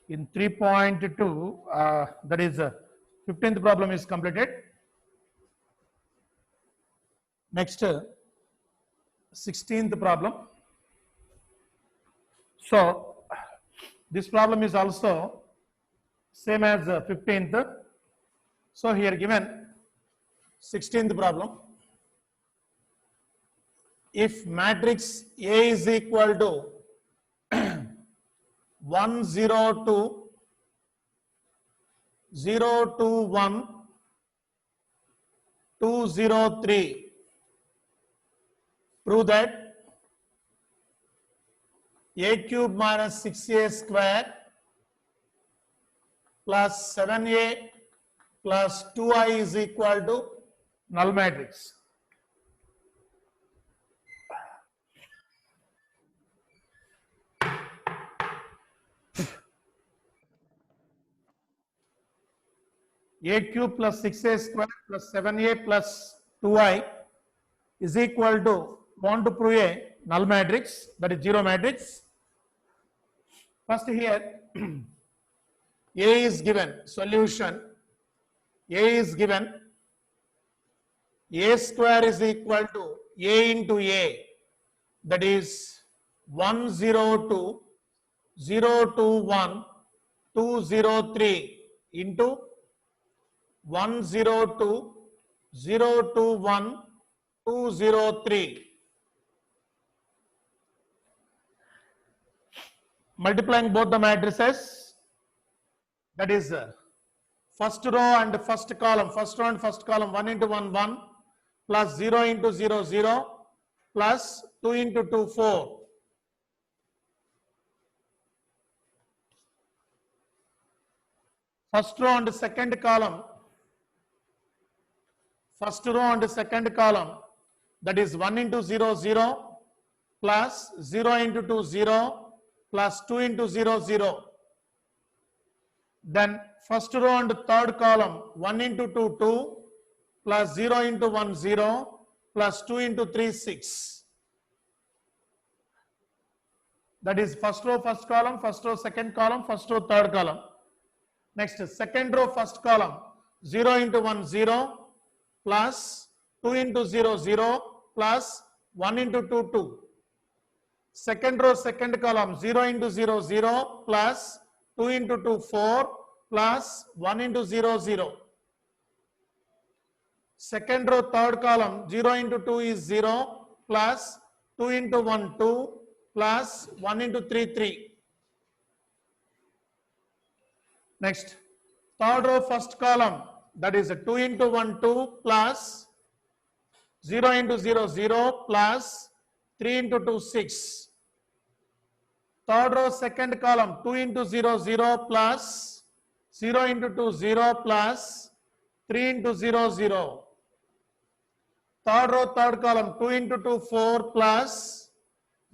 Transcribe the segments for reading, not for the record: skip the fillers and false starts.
In 3.2, that is 15th problem is completed. Next, 16th problem. So this problem is also same as 15th. So here given 16th problem. If matrix A is equal to 1 0 2 0 2 1 2 0 3, prove that a cube minus 6a square plus 7a plus 2i is equal to null matrix. A cube plus 6a square plus 7a plus 2i is equal to, want to prove a null matrix, that is zero matrix. First here A is given, solution A is given, A square is equal to A into A, that is 1 0 2 0 2 1 2 0 3 into 1 0 2 0 2 1 2 0 3. Multiplying both the matrices, that is first row and first column, 1 into 1 1 plus 0 into 0 0 plus 2 into 2 4. First row and second column, that is 1 into 0 0 plus 0 into 2 0 plus 2 into 0 0. Then first row and third column, 1 into 2 2 plus 0 into 1 0 plus 2 into 3 6. That is first row first column, first row second column, first row third column. Next second row first column, 0 into 1 0 plus 2 into 0 0 plus 1 into 2 2. Second row second column, 0 into 0 0 plus 2 into 2 4 plus 1 into 0 0. Second row third column, 0 into 2 is 0 plus 2 into 1 2 plus 1 into 3 3. Next third row first column, that is 2 into 1 2 plus 0 into 0 0 plus 3 into 2 6. Third row second column, 2 into 0 0 plus 0 into 2 0 plus 3 into 0 0. Third row third column, 2 into 2 4 plus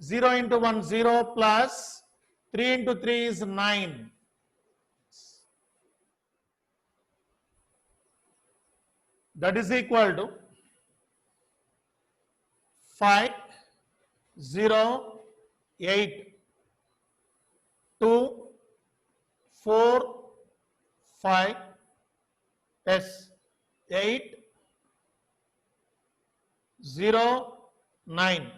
0 into 1 0 plus 3 into 3 is 9. That is equal to 5 0 8 2 4 5 S 8 0 9.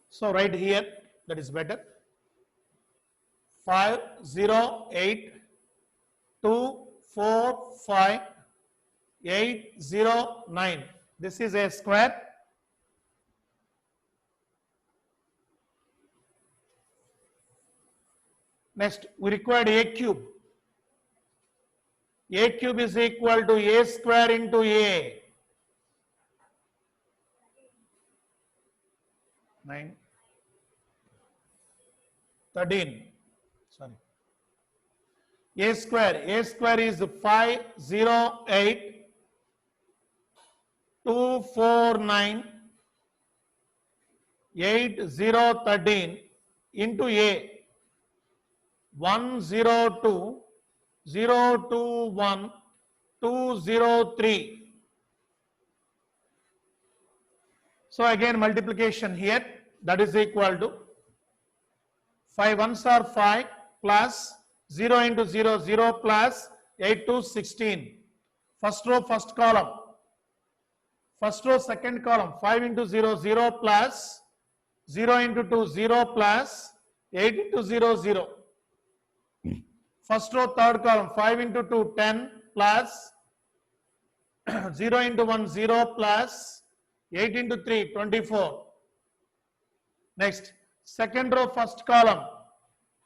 So write here, that is better. 5 0 8 2 4 5 8 0 9. This is a square. Next, we required a cube. A cube is equal to a square into a. 9, 13. Sorry. A square is 5 0 8 2 4 9 8 0 13 into a. 1 0 2 0 2 1 2 0 3. So again multiplication here, that is equal to 5 ones are 5 plus 0 into 0, 0 plus 8 to 16. First row, first column. First row, second column. 5 into 0, 0 plus 0 into 2, 0 plus 8 into 0, 0. First row, third column. 5 into 2, 10 plus 0 into 1, 0 plus 8 into 3, 24. Next, second row, first column.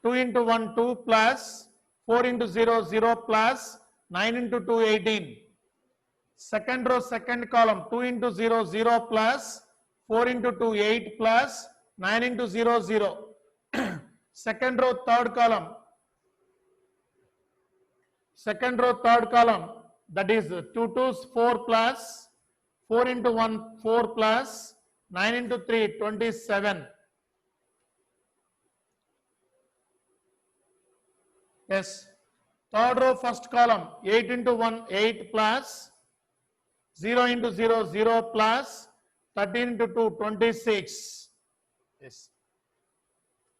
2 into 1, 2 plus 4 into 0, 0 plus 9 into 2, 18. Second row, second column. 2 into 0, 0 plus 4 into 2, 8 plus 9 into 0, 0. Second row, third column. Second row, third column. That is 2 2's 4 plus 4 into 1, 4 plus 9 into 3, 27. Yes. Third row, first column. 8 into 1, 8 plus 0 into 0, 0 plus 13 into 2, 26. Yes.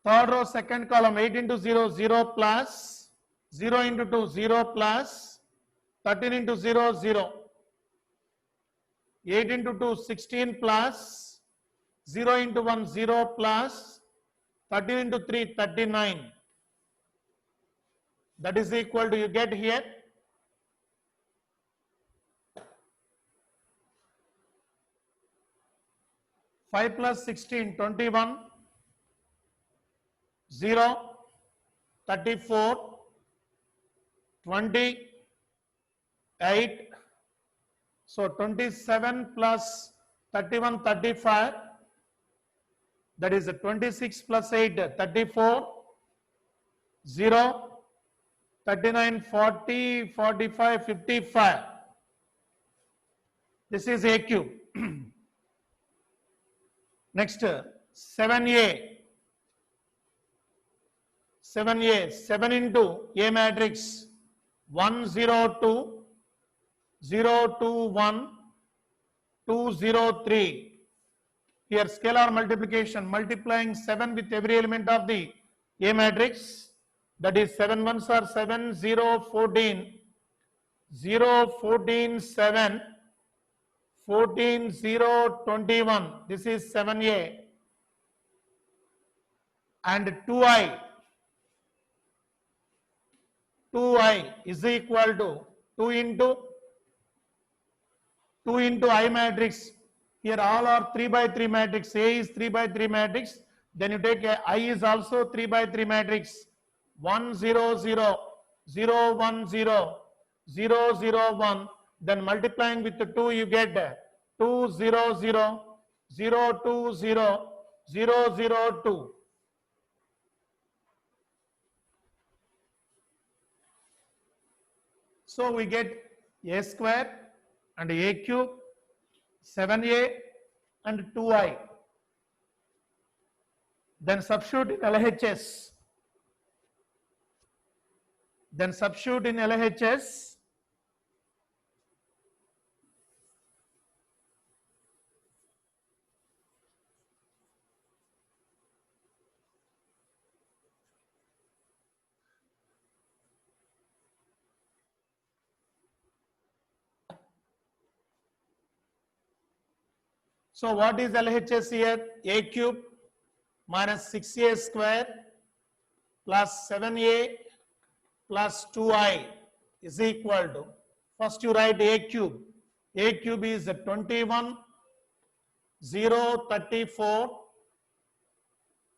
Third row, second column. 8 into 0, 0 plus 0 into 2, 0 plus 13 into 0, 0. 8 into 2, 16 plus 0 into 1, 0 plus 13 into 3, 39. That is equal to, you get here, 5 plus 16, 21, 0, 34, 28. So 27 plus 31, 35. That is 26 plus 8, 34, 0, 39, 40, 45, 55. This is A cube. Next, 7A. 7A, 7 into A matrix, 1, 0, 2, 0, 2, 1, 2, 0, 3. Here scalar multiplication, multiplying 7 with every element of the A matrix. That is 7 ones are 7, 0, 14, 0, 14, 7, 14, 0, 21. This is 7A. And 2I. 2I is equal to 2 into I matrix. Here all are 3 by 3 matrix. A is 3 by 3 matrix. Then you take I is also 3 by 3 matrix. 1, 0, 0, 0, 1, 0, 0, 0, 1. Then multiplying with the 2 you get 2, 0, 0, 0, 2, 0, 0, 0, 2. So we get A square and A cube, 7A and 2I. Then substitute in LHS. Then substitute in LHS. So what is LHS here? A cube minus 6A square plus 7A plus 2I is equal to, first you write A cube. A cube is 21, 0, 34,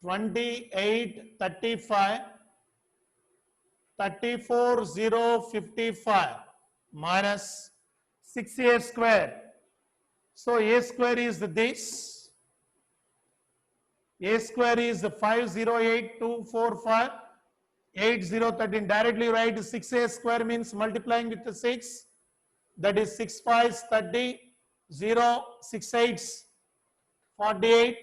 28, 35, 34, 0, 55 minus 6A square. So A square is this. A square is 508245 8013. Directly write 6A square means multiplying with the 6. That is 6 5s 30, 0, 6 8s 48,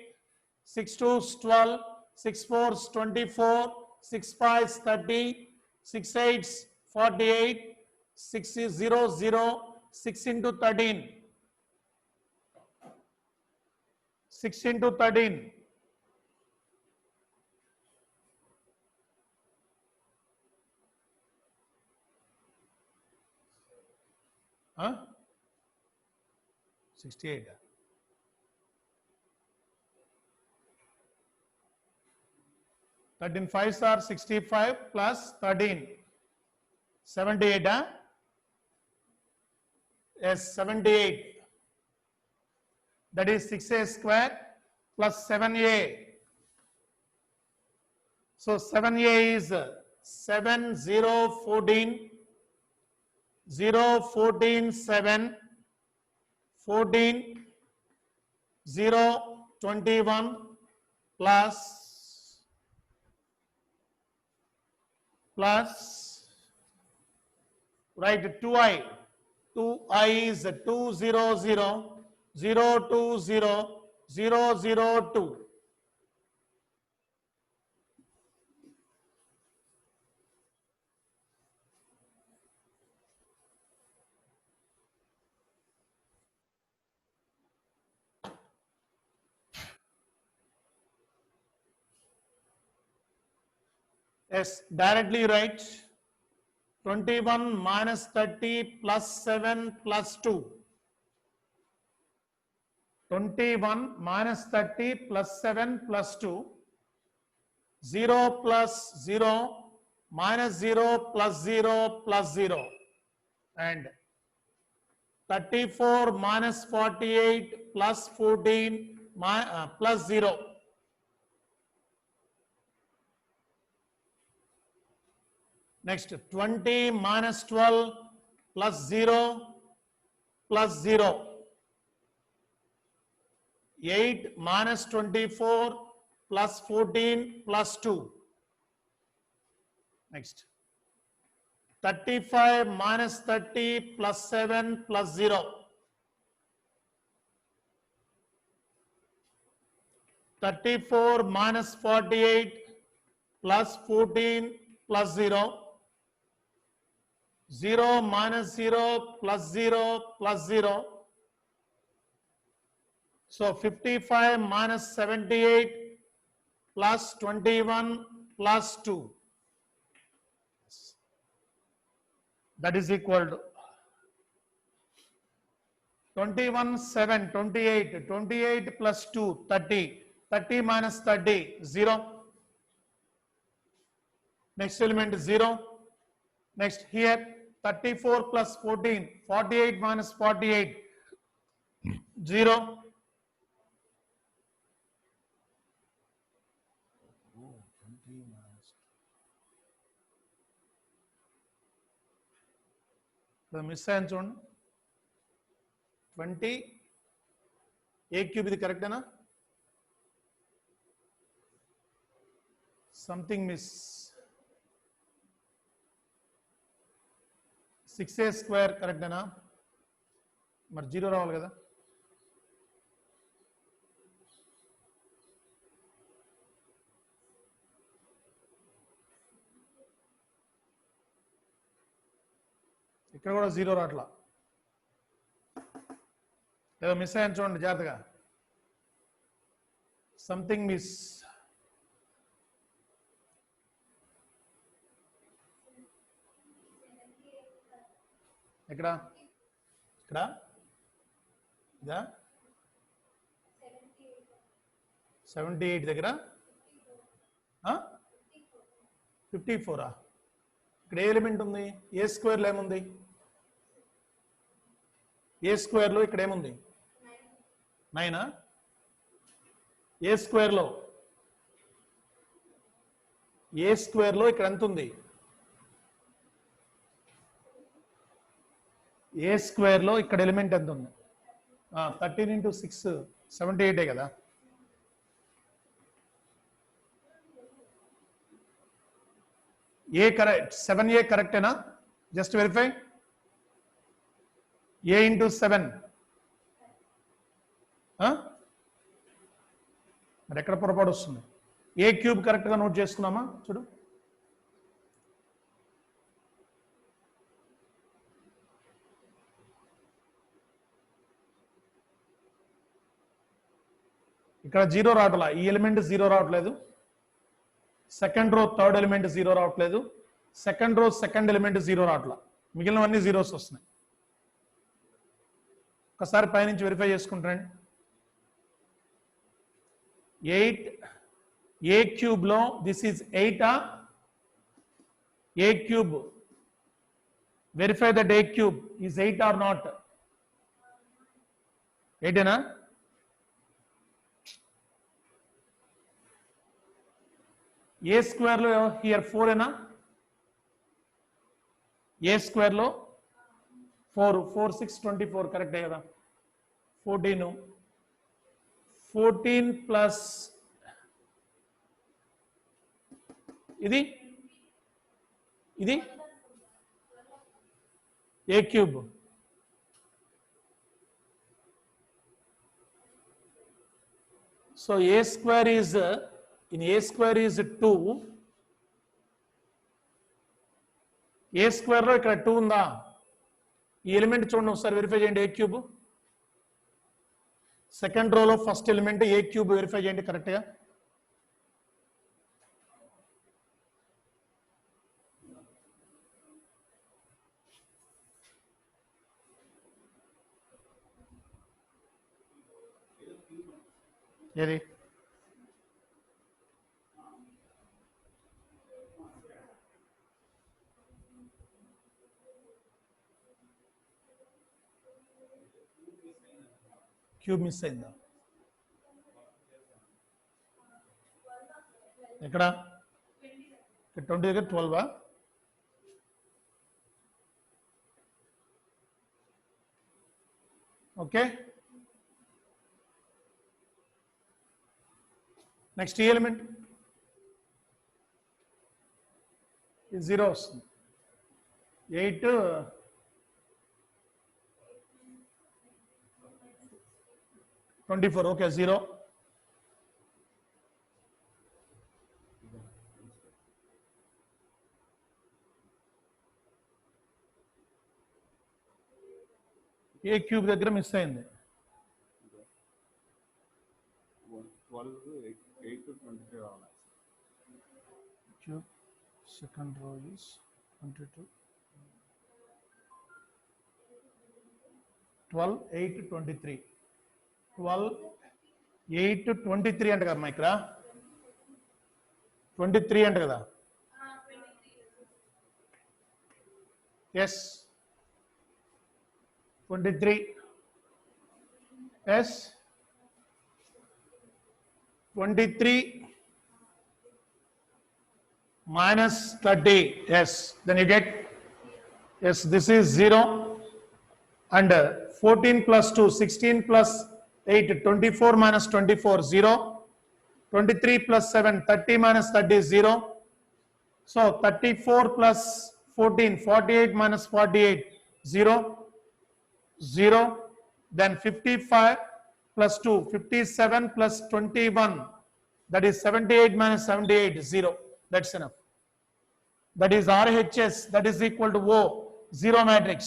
6 2s 12, 6 4s 24, 6 5s 30, 6 8s 48, 6 is 0, 0, 6 into 13. 6 into 13. 68. 13 5s are 65 plus 13. 78. Yes, 78. That is 6a square plus 7a. So 7a is 7 0 14 0 14 7 14 0 21 plus right 2i. 2i is 2 0 0 0 2 0 0 0 2. Yes, directly write 21 minus 30 plus 7 plus 2. 21 minus 30 plus 7 plus 2. 0 plus 0 minus 0 plus 0 plus 0. And 34 minus 48 plus 14 plus 0. Next 20 minus 12 plus 0 plus 0. 8 minus 24 plus 14 plus 2. Next 35 minus 30 plus 7 plus 0. 34 minus 48 plus 14 plus 0. 0 minus 0 plus 0 plus 0. So 55 minus 78 plus 21 plus 2. That is equal to 21 7 28 28 plus 2 30. 30 minus 30 0. Next element is 0. Next here 34 plus 14 48 minus 48 0. Miss అయ్యాను చూడండి 20 ఏ cube ఇది కరెక్టేనా something miss 6a square కరెక్టేనా మరి 0 రావాలి కదా ఇక్కడ కూడా 0 రాట్లా ఏదో మిస్ అయ్యాను చూడండి జాగ్రత్తగా సంథింగ్ మిస్ ఎక్కడ ఇక్కడ ఇదా 78 దగ్గర 54 ఇక్కడ ఏ ఎలిమెంట్ ఉంది ఏ స్క్వేర్లో ఏముంది ఏ స్క్వేర్లో ఇక్కడ ఏముంది 9 ఏ స్క్వేర్లో ఇక్కడ ఎంత ఉంది ఏ స్క్వేర్లో ఇక్కడ ఎలిమెంట్ ఎంత ఉంది 13 into 6 78 కదా ఏ కరెక్ట్ 7a కరెక్టేనా జస్ట్ వెరిఫై a into 7 మరి ఎక్కడ పొరపాటు వస్తుంది ఏ క్యూబ్ కరెక్ట్గా నోట్ చేసుకున్నామా చూడు ఇక్కడ 0 రావట్లా ఈ ఎలిమెంట్ 0 రావట్లేదు సెకండ్ రో థర్డ్ ఎలిమెంట్ 0 రావట్లేదు సెకండ్ రో సెకండ్ ఎలిమెంట్ 0 రావట్లా మిగిలినవన్నీ జీరోస్ వస్తున్నాయి ఒకసారి పైనుంచి వెరిఫై చేసుకుంటారండి. 8 a cube లో this is 8 a cube, verify that a cube is 8 or not. 8 na? A square lo here 4 na? A square lo 4 4 6 24 correct hai kada. 14 plus ఇది a cube. So a square is in a square is 2. a square లో ఇక్కడ 2 ఉందా? ఈ element చూడండి ఒకసారి verify చేయండి. a cube second రోలో first element a cube verify చేయండి కరెక్ట్ గా. ఏది క్యూబ్ మిస్ అయిందా? ఎక్కడ 20 దగ్గర 12 ఓకే. నెక్స్ట్ ఈ ఎలిమెంట్ ఇది 0 వస్తుంది. 8 24 ఓకే 0. ఏ క్యూబ్ దగ్గర మిస్ అయింది. 12 second row is 22 12 8 23 12 8 23 అంట కదా ఇక్కడ 23 అంట కదా. S 23 S 23 minus 30, yes, then you get, yes, this is 0 and 14 plus 2 16 plus 8 24 minus 24 0, 23 plus 7 30 minus 30 is 0, so 34 plus 14 48 minus 48 0 0, then 55 plus 2 57 plus 21 that is 78 minus 78 0. That's enough. That is RHS, that is equal to O, 0 matrix.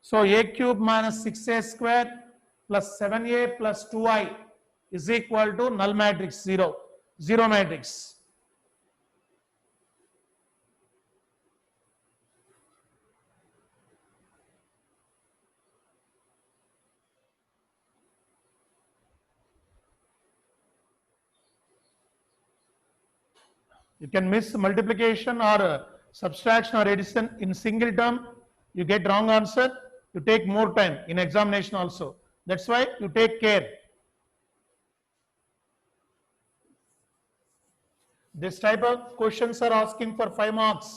So a cube minus 6a square plus 7a plus 2i is equal to null matrix 0, 0 matrix. You can miss multiplication or subtraction or addition in single term. You get wrong answer. You take more time in examination also. That's why you take care. This type of questions are asking for 5 marks.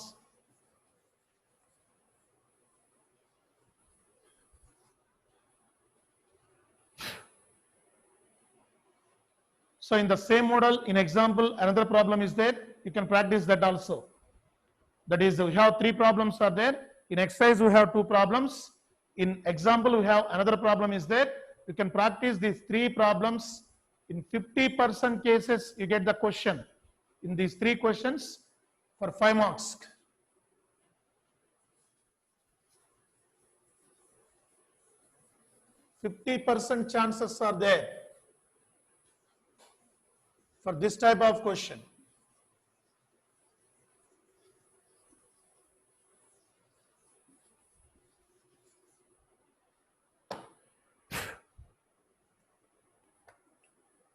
So in the same model, in example, another problem is there. You can practice that also. That is, we have 3 problems are there. In exercise, we have 2 problems. In example, we have another problem is there. You can practice these 3 problems. In 50% cases, you get the question. In these 3 questions for 5 marks. %50 chances are there for this type of question.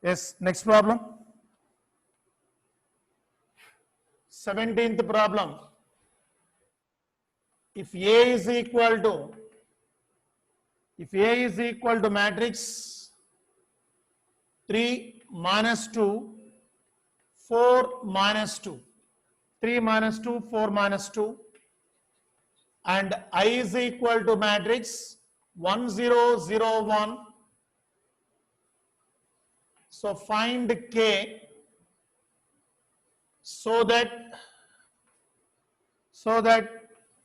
Yes, next problem. 17th problem. If A is equal to matrix 3 minus 2, 4 minus 2, 3 minus 2, 4 minus 2, and I is equal to matrix 1, 0, 0, 1. So find K so that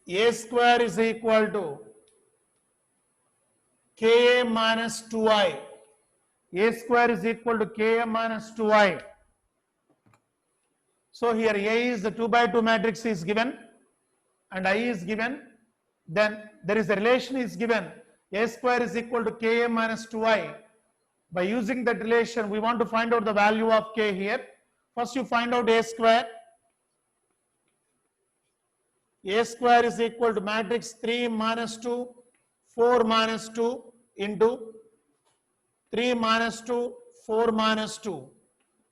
A square is equal to Ka minus 2i. A square is equal to Ka minus 2i. So here A is the 2 by 2 matrix is given and I is given. Then there is a relation is given. A square is equal to Ka minus 2i. By using that relation, we want to find out the value of K here. First you find out A square. A square is equal to matrix 3 minus 2, 4 minus 2 into 3 minus 2, 4 minus 2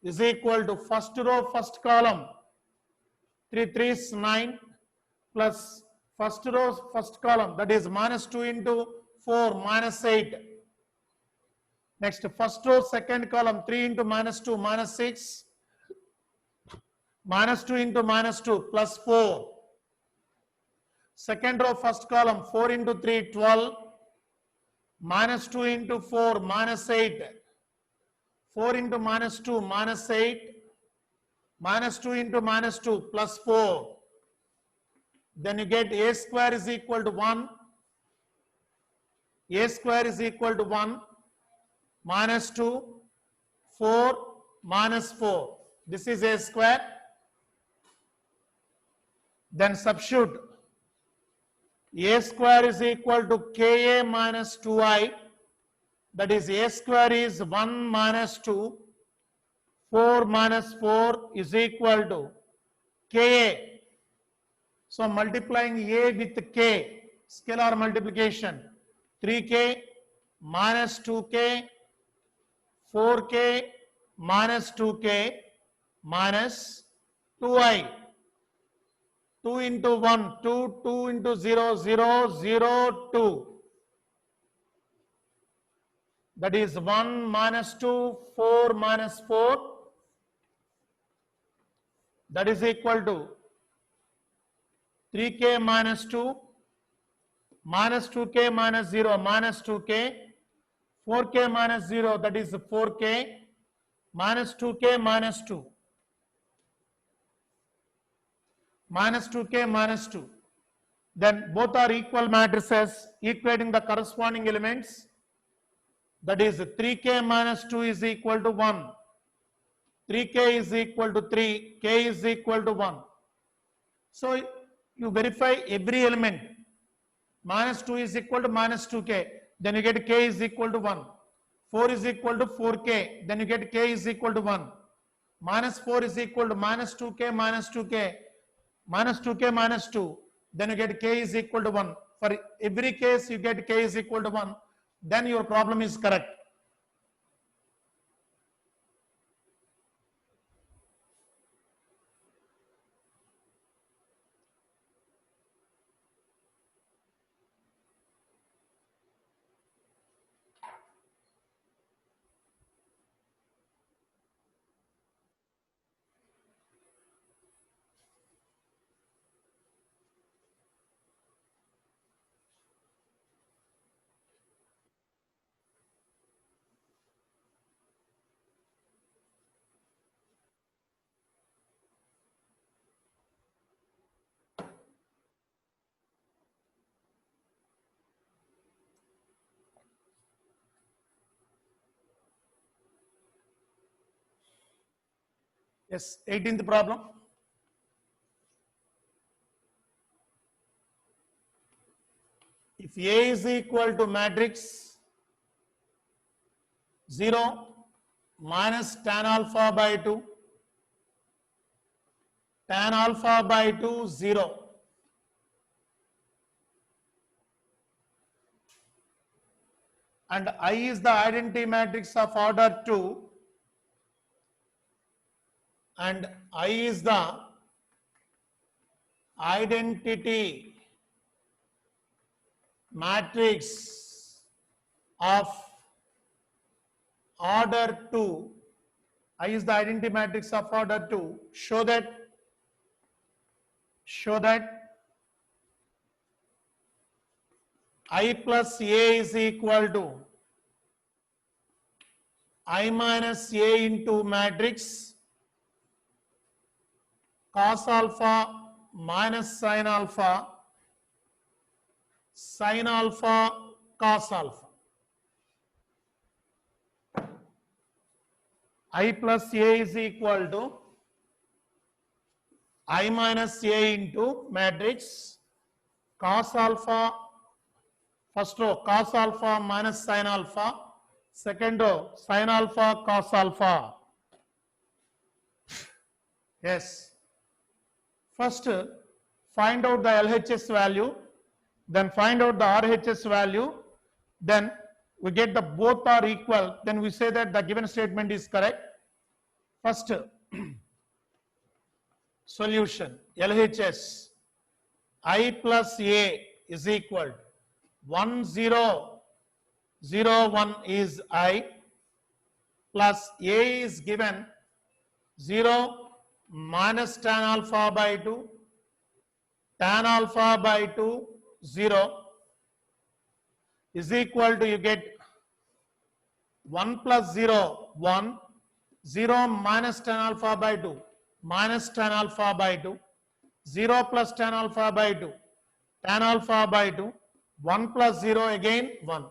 is equal to first row, first column. 3 3s 9 plus first row, first column, that is minus 2 into 4 minus 8. Next first row, second column, 3 into minus 2 minus 6, minus 2 into minus 2 plus 4. Second row, first column, 4 into 3 12, minus 2 into 4 minus 8, 4 into minus 2 minus 8, minus 2 into minus 2 plus 4. Then you get A square is equal to 1. A square is equal to 1 minus 2, 4 minus 4. This is A square. Then substitute. A square is equal to Ka minus 2i. That is A square is 1 minus 2. 4 minus 4 is equal to Ka. So multiplying A with K, scalar multiplication. 3K minus 2K, 4K minus 2K minus 2i. 2 into 1, 2, 2 into 0, 0, 0, 2. That is 1 minus 2, 4 minus 4. That is equal to 3K minus 2, minus 2K minus 0, minus 2K, 4K minus 0, that is 4K, minus 2K minus 2. Minus 2K minus 2. Then both are equal matrices equating the corresponding elements. That is 3K minus 2 is equal to 1. 3K is equal to 3. K is equal to 1. So you verify every element. Minus 2 is equal to minus 2K. Then you get K is equal to 1. 4 is equal to 4K. Then you get K is equal to 1. Minus 4 is equal to minus 2K minus 2K. Minus 2K minus 2. Then you get K is equal to 1. For every case you get K is equal to 1. Then your problem is correct. Yes, 18th problem. If A is equal to matrix 0 minus tan alpha by 2, tan alpha by 2 0, and I is the identity matrix of order 2, and I is the identity matrix of order 2. I is the identity matrix of order 2. Show that I plus A is equal to I minus A into matrix cos alpha minus sin alpha cos alpha. I plus A is equal to I minus A into matrix cos alpha, first row cos alpha minus sin alpha, second row sin alpha cos alpha. Yes. First find out the LHS value, then find out the RHS value, then we get the both are equal, then we say that the given statement is correct. First solution LHS I plus A is equal to 1 0 0 1 is I plus A is given 0 minus tan alpha by 2 tan alpha by 2 0 is equal to, you get 1 plus 0 1 0 minus tan alpha by 2 minus tan alpha by 2 0 plus tan alpha by 2 tan alpha by 2 1 plus 0 again 1.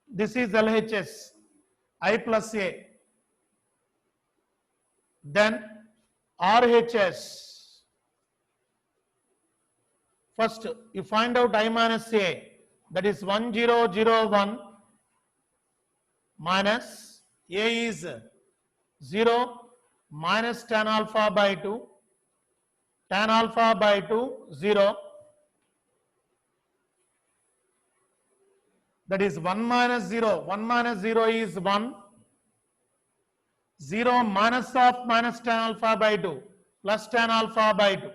This is LHS I plus A. Then RHS. First you find out I minus A, that is 1 0 0 1 minus A is 0 minus tan alpha by 2 tan alpha by 2 0, that is 1 minus 0 is 1 0 minus of minus tan alpha by 2 plus tan alpha by 2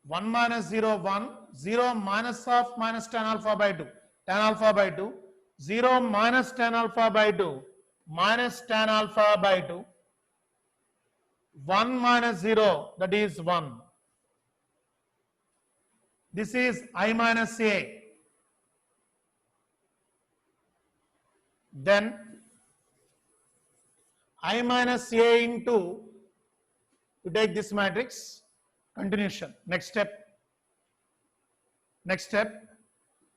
1 minus 0 1 0 minus of minus tan alpha by 2 tan alpha by 2 0 minus tan alpha by 2 minus tan alpha by 2 1 minus 0, that is 1. This is I minus A. Then I minus A into, you take this matrix, continuation, next step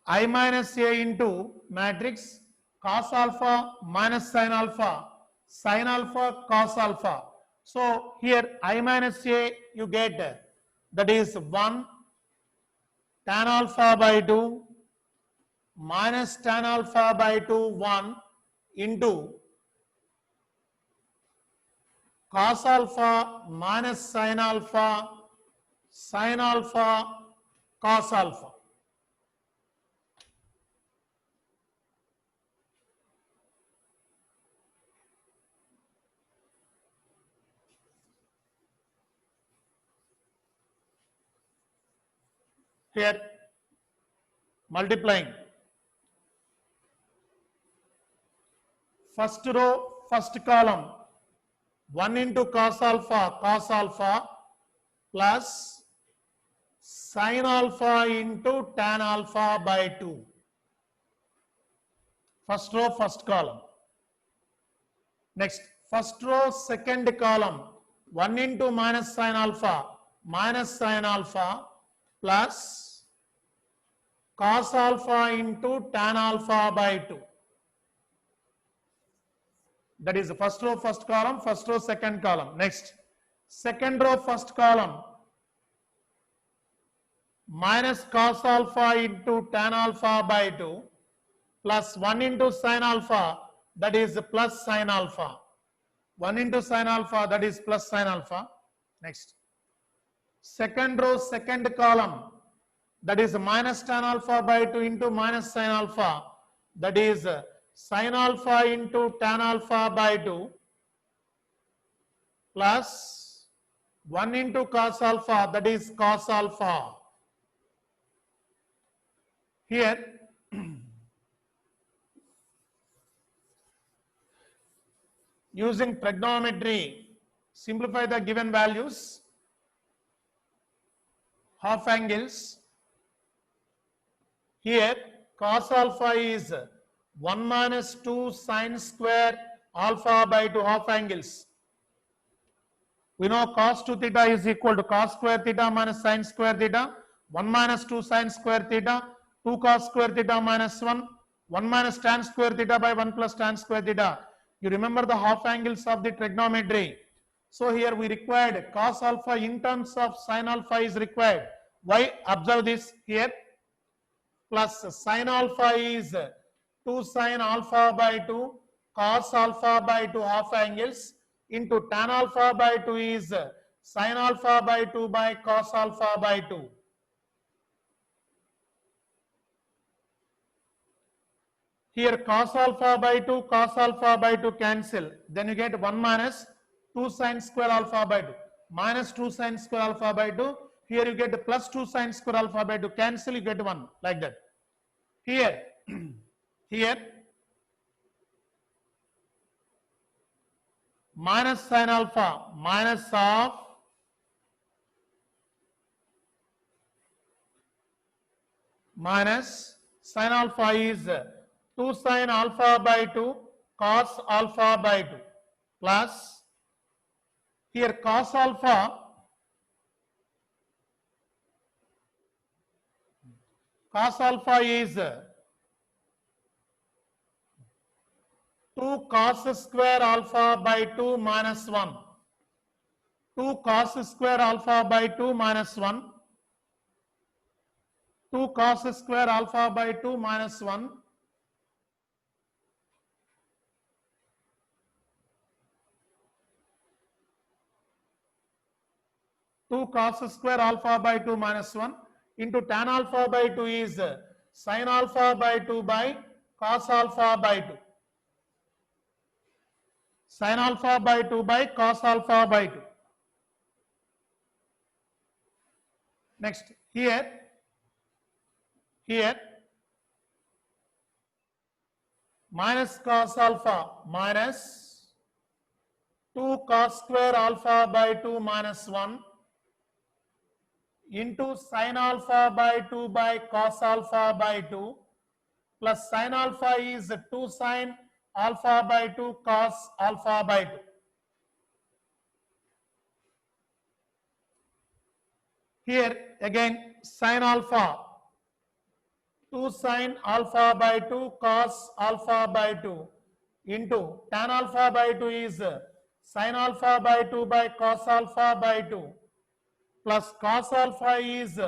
I minus A into matrix cos alpha minus sin alpha cos alpha. So here I minus A you get, that is 1 tan alpha by 2 minus tan alpha by 2 1 into cos alpha minus sin alpha cos alpha. Here multiplying first row first column 1 into cos alpha plus sin alpha into tan alpha by 2. First row first column. Next first row second column 1 into minus sin alpha plus cos alpha into tan alpha by 2. That is the first row first column, first row second column. Next second row first column minus cos alpha into tan alpha by 2 plus 1 into sin alpha, that is plus sin alpha. 1 into sin alpha, that is plus sin alpha. Next second row second column, that is minus tan alpha by 2 into minus sin alpha, that is sin alpha into tan alpha by 2 plus 1 into cos alpha, that is cos alpha. Here using trigonometry, simplify the given values, half angles. Here cos alpha is 1 minus 2 sin square alpha by 2 half angles. We know cos 2 theta is equal to cos square theta minus sin square theta, 1 minus 2 sin square theta, 2 cos square theta minus 1 minus tan square theta by 1 plus tan square theta. You remember the half angles of the trigonometry. So here we required cos alpha in terms of sin alpha is required. Why? Observe this here. Plus sin alpha is 2 sin alpha by 2 cos alpha by 2 half angles into tan alpha by 2 is sin alpha by 2 by cos alpha by 2. Here cos alpha by 2 cos alpha by 2 cancel, then you get 1 minus 2 sin square alpha by 2 minus 2 sin square alpha by 2. Here you get plus 2 sin square alpha by 2 cancel, you get 1 like that. Here here minus sin alpha minus of minus sin alpha is 2 sin alpha by 2 cos alpha by 2 plus here cos alpha is 2 cos square alpha by 2 minus 1. 2 cos square alpha by 2 minus 1. 2 cos square alpha by 2 minus 1. Two cos square alpha by 2 minus 1 into tan alpha by 2 is sin alpha by 2 by cos alpha by 2. Sin alpha by 2 by cos alpha by 2. Next, here minus cos alpha minus 2 cos square alpha by 2 minus 1 into sin alpha by 2 by cos alpha by 2 plus sin alpha is 2 sin alpha by 2 cos alpha by 2. Here again sin alpha 2 sin alpha by 2 cos alpha by 2 into tan alpha by 2 is sin alpha by 2 by cos alpha by 2 plus cos alpha is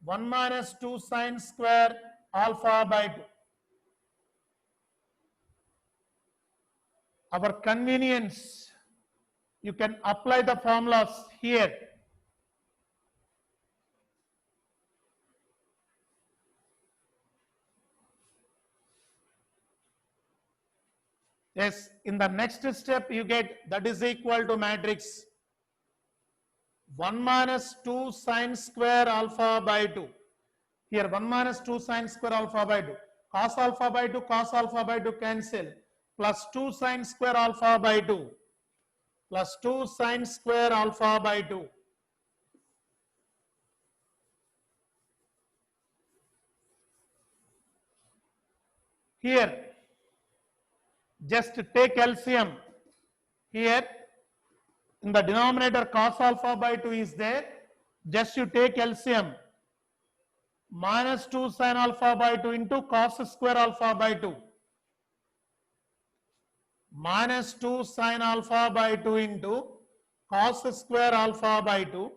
1 minus 2 sin square alpha by 2. Our convenience, you can apply the formulas here. Yes, in the next step you get that is equal to matrix 1 minus 2 sin square alpha by 2. Here 1 minus 2 sin square alpha by 2. Cos alpha by 2 cos alpha by 2 cancel. Plus 2 sin square alpha by 2. Plus 2 sin square alpha by 2. Here just take LCM. Here in the denominator cos alpha by 2 is there. Just you take LCM. Minus 2 sin alpha by 2 into cos square alpha by 2. Minus 2 sin alpha by 2 into cos square alpha by 2.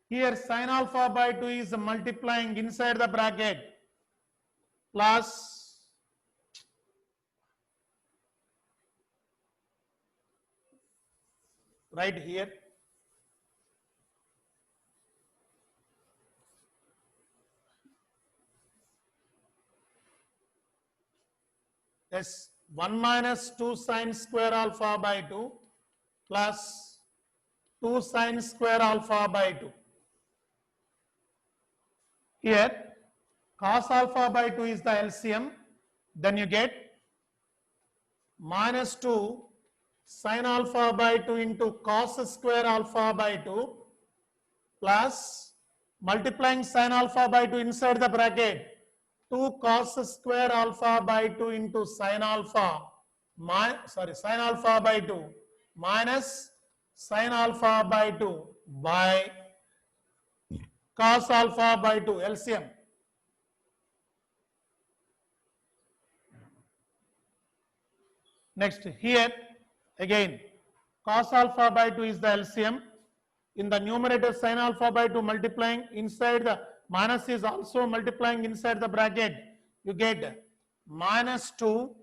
Here sin alpha by 2 is multiplying inside the bracket plus right here Yes, 1 minus 2 sine square alpha by 2 plus 2 sine square alpha by 2. Here, cos alpha by 2 is the LCM. Then you get minus 2 sin alpha by 2 into cos square alpha by 2 plus multiplying sin alpha by 2 inside the bracket 2 cos square alpha by 2 into sin alpha sin alpha by 2 minus sin alpha by 2 by cos alpha by 2 LCM. Next here again cos alpha by 2 is the LCM. In the numerator sin alpha by 2 multiplying inside the minus is also multiplying inside the bracket. You get minus 2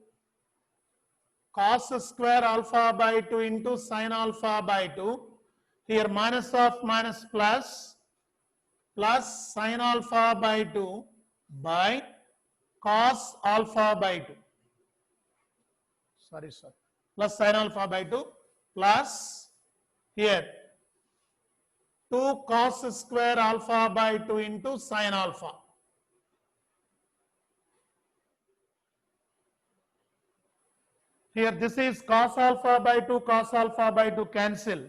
cos square alpha by 2 into sin alpha by 2. Here minus of minus plus sin alpha by 2 by cos alpha by 2. Sorry, plus sin alpha by 2 plus here 2 cos square alpha by 2 into sin alpha. Here this is cos alpha by 2 cancel.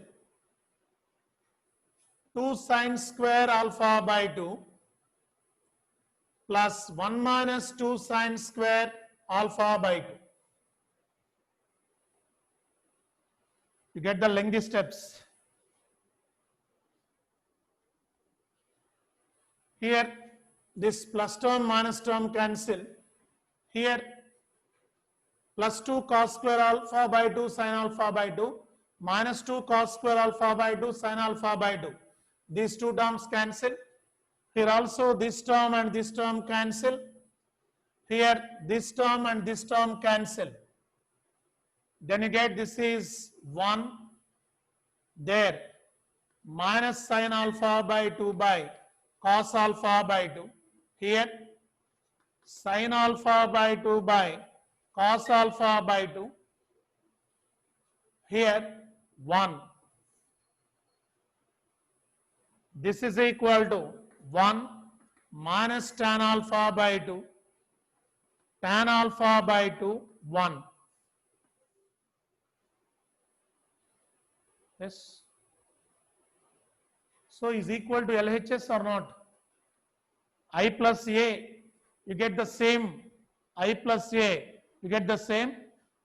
2 sin square alpha by 2 plus 1 minus 2 sin square alpha by 2. You get the lengthy steps. Here this plus term minus term cancel. Here plus 2 cos square alpha by 2 sin alpha by 2 minus 2 cos square alpha by 2 sin alpha by 2. These two terms cancel. Here also this term and this term cancel. Here this term and this term cancel. Then you get this is 1 there minus sin alpha by 2 by cos alpha by 2. Here sin alpha by 2 by cos alpha by 2. Here 1. This is equal to 1 minus tan alpha by 2 tan alpha by 2 1. Yes. So is equal to LHS or not? I plus A, you get the same. I plus A, you get the same.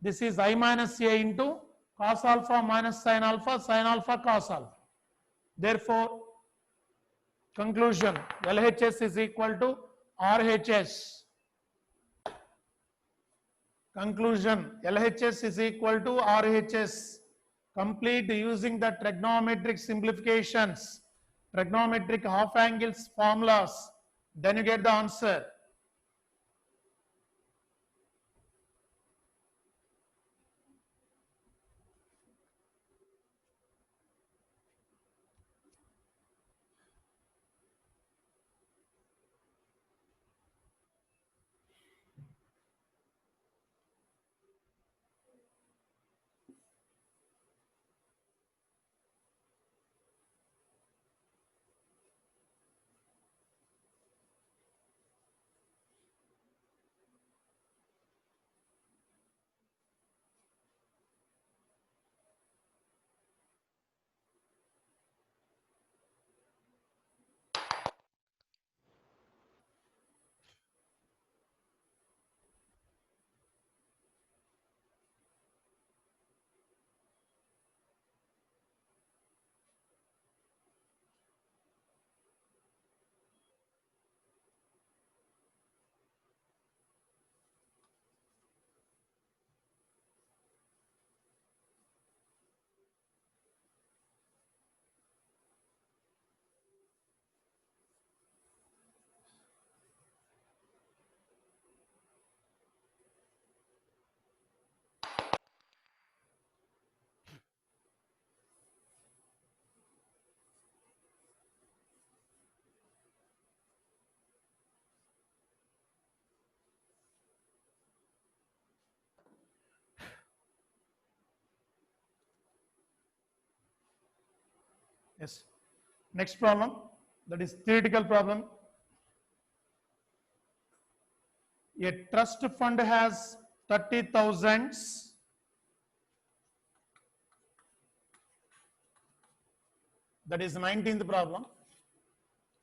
This is I minus A into cos alpha minus sin alpha cos alpha. Therefore, conclusion LHS is equal to RHS. Conclusion LHS is equal to RHS. Complete using the trigonometric simplifications, trigonometric half angles formulas, then you get the answer. Yes. Next problem, that is theoretical problem. A trust fund has 30,000. That is 19th problem.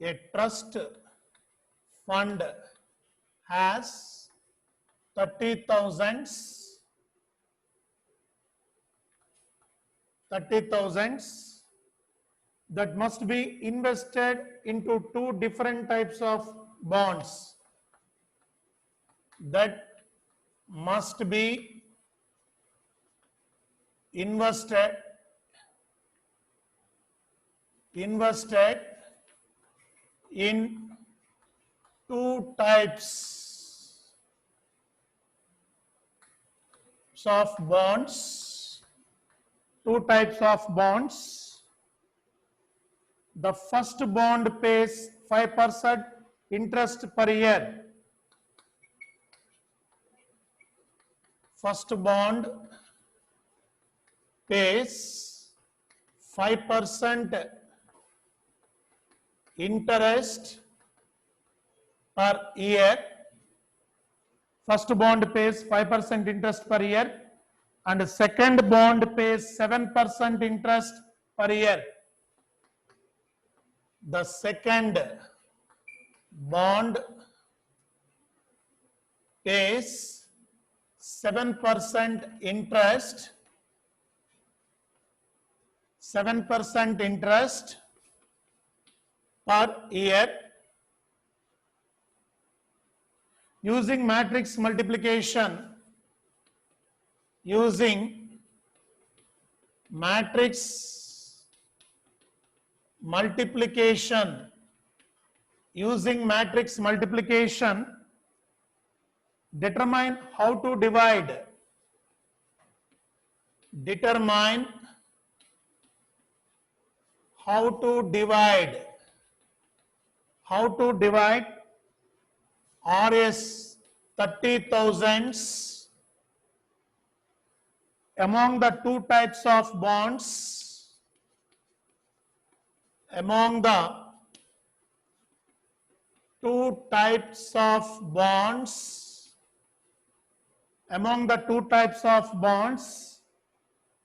A trust fund has 30,000 that must be invested into two different types of bonds. That must be invested in two types of bonds. The first bond pays 5% interest per year. First bond pays 5% interest per year. First bond pays 5% interest per year, and second bond pays 7% interest per year. The second bond pays 7% interest per year. Using matrix multiplication, determine how to divide Rs 30,000 among the two types of bonds. Among the two types of bonds,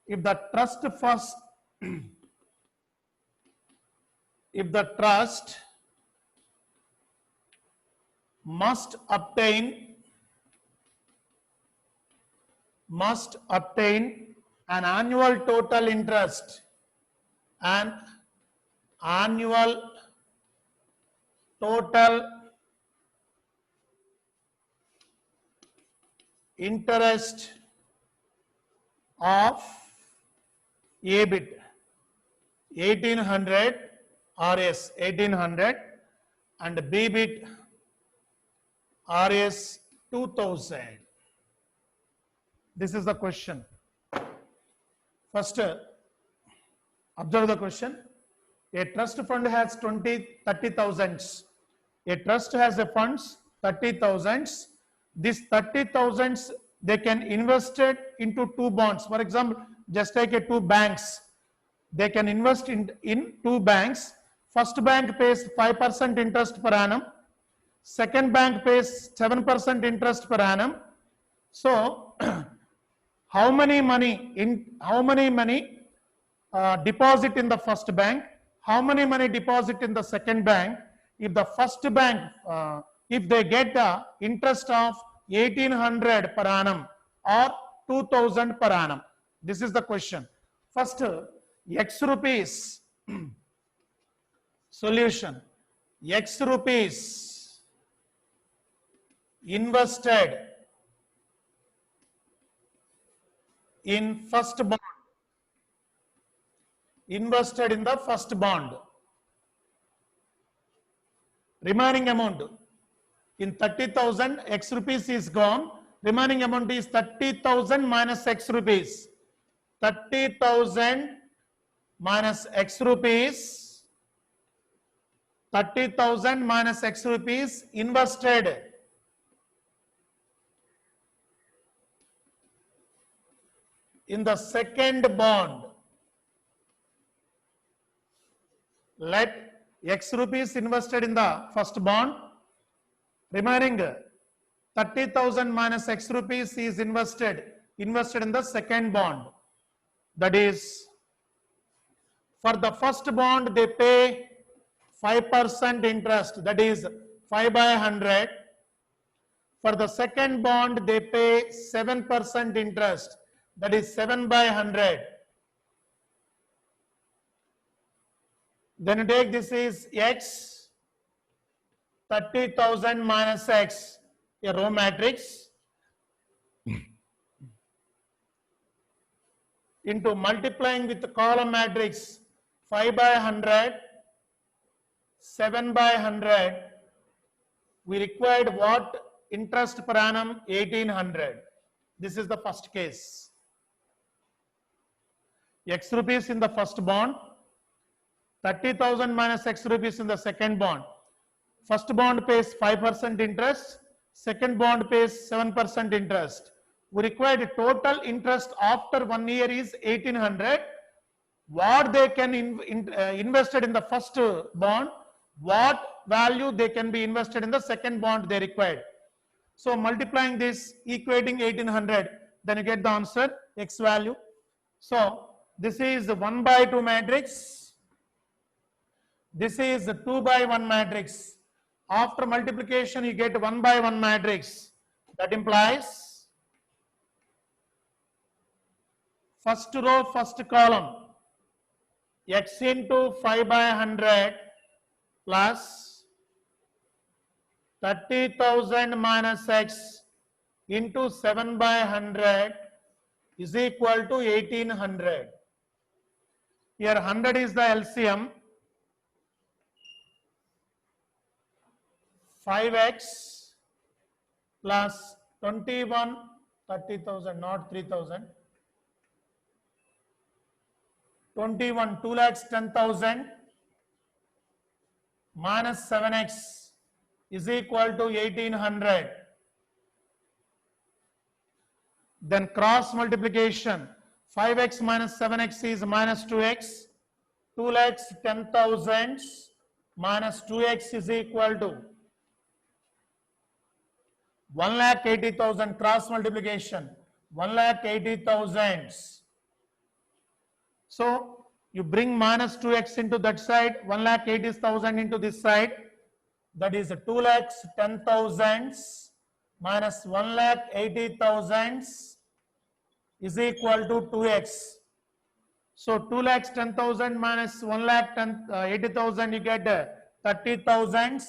if the trust must obtain an annual total interest of EBIT 1800 Rs 1800 and BBIT Rs 2000. This is the question. First, observe the question. A trust fund has 30,000. A trust has a funds 30,000. This 30,000 they can invest it into two bonds. For example, just take a two banks. They can invest in two banks. First bank pays 5% interest per annum. Second bank pays 7% interest per annum. So, how many money deposit in the first bank? How many money deposit in the second bank? If the first bank, if they get the interest of 1800 per annum or 2000 per annum. This is the question. First, X rupees solution. X rupees invested in first bond. Invested in the first bond. Remaining amount in 30,000 X rupees is gone. Remaining amount is 30,000 minus X rupees. 30,000 minus X rupees. 30,000 minus X rupees invested in the second bond. Let X rupees invested in the first bond, remaining 30,000 minus X rupees is invested in the second bond. That is, for the first bond they pay 5% interest, that is 5 by 100. For the second bond they pay 7% interest, that is 7 by 100. Then you take this is X, 30,000 minus X, a row matrix, into multiplying with the column matrix 5 by 100, 7 by 100, we required what? Interest per annum 1800. This is the first case. X rupees in the first bond, 30,000 minus X rupees in the second bond. First bond pays 5% interest, second bond pays 7% interest. We required total interest after 1 year is 1800. What they can invested in the first bond, what value they can be invested in the second bond they required. So multiplying this, equating 1800, then you get the answer X value. So this is 1 by 2 matrix. This is 2 by 1 matrix. After multiplication, you get 1 by 1 matrix. That implies first row, first column, X into 5 by 100 plus 30,000 minus X into 7 by 100 is equal to 1800. Here 100 is the LCM. 5x plus 21, 30,000, not 3,000. 21, 2 lakhs 10,000 minus 7x is equal to 1800. Then cross multiplication, 5x minus 7x is minus 2x. 2 lakhs 10,000 minus 2x is equal to 1,80,000. Cross multiplication, 1,80,000. So you bring minus 2x into that side, 1,80,000 into this side. That is 2,10,000 minus 1,80,000 is equal to 2x. So 2,10,000 minus 1,80,000, you get 30,000.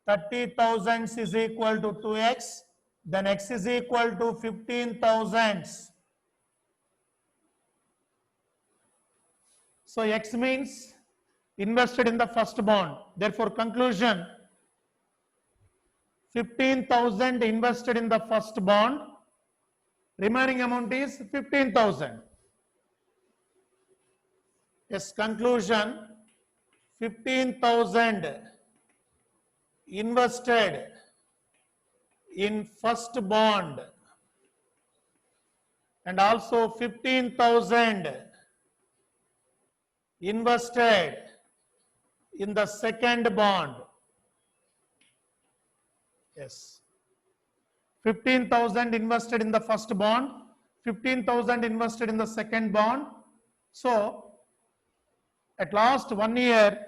30,000 is equal to 2x. Then x is equal to 15,000. So X means invested in the first bond. Therefore, conclusion, 15,000 invested in the first bond, remaining amount is 15,000. Yes, conclusion, 15,000 invested in first bond and also 15,000 invested in the second bond. Yes. 15,000 invested in the first bond, 15,000 invested in the second bond. So, at last 1 year,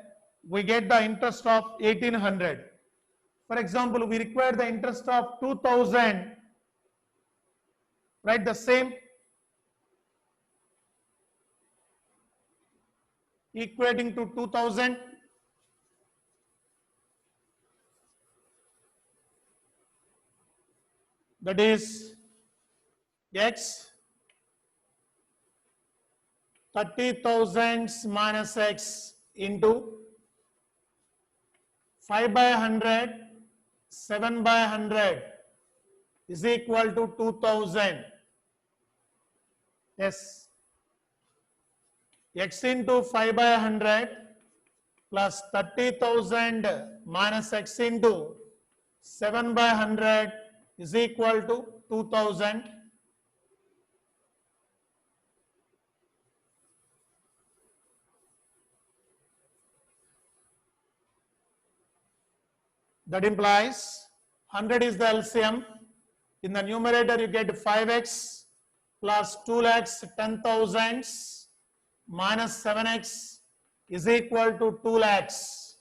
we get the interest of 1800. For example, we require the interest of 2000. Write the same, equating to 2000. That is X, 30,000 minus X into 5 by 100, 7 by 100 is equal to 2000. Yes. X into 5 by 100 plus 30,000 minus X into 7 by 100 is equal to 2000. That implies 100 is the LCM. In the numerator, you get 5x plus 2 lakhs 10,000 minus 7x is equal to 2 lakhs.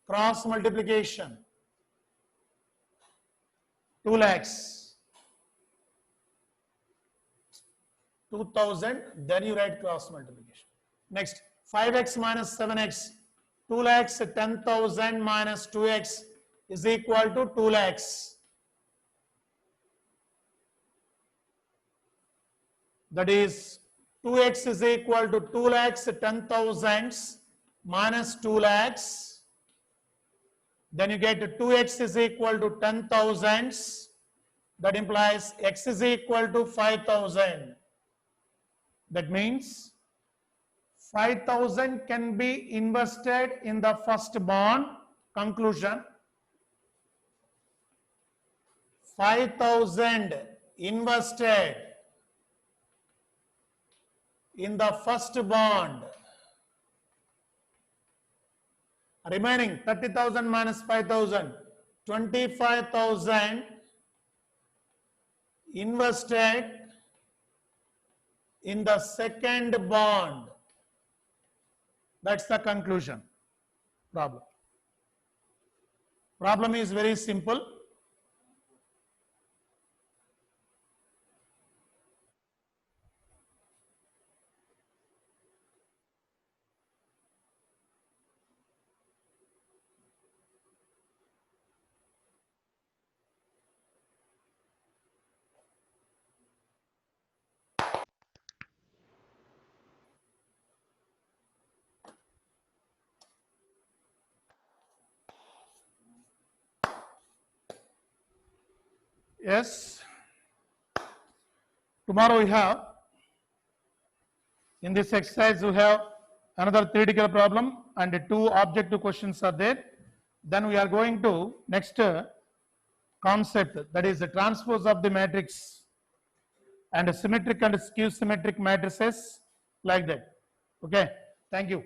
Cross multiplication. 2 lakhs. 2,000, then you write cross multiplication. Next, 5x minus 7x. 2 lakhs 10,000 minus 2x is equal to 2 lakhs. That is 2x is equal to 2 lakhs 10,000 minus 2 lakhs. Then you get 2x is equal to 10,000. That implies x is equal to 5,000. That means 5,000 can be invested in the first bond. Conclusion: 5,000 invested in the first bond. Remaining 30,000 minus 5,000, 25,000 invested in the second bond. That's the conclusion. Problem is very simple. Yes. Tomorrow we have, in this exercise, we have another theoretical problem and 2 objective questions are there. Then we are going to next concept, that is the transpose of the matrix and symmetric and skew symmetric matrices, like that. Okay. Thank you.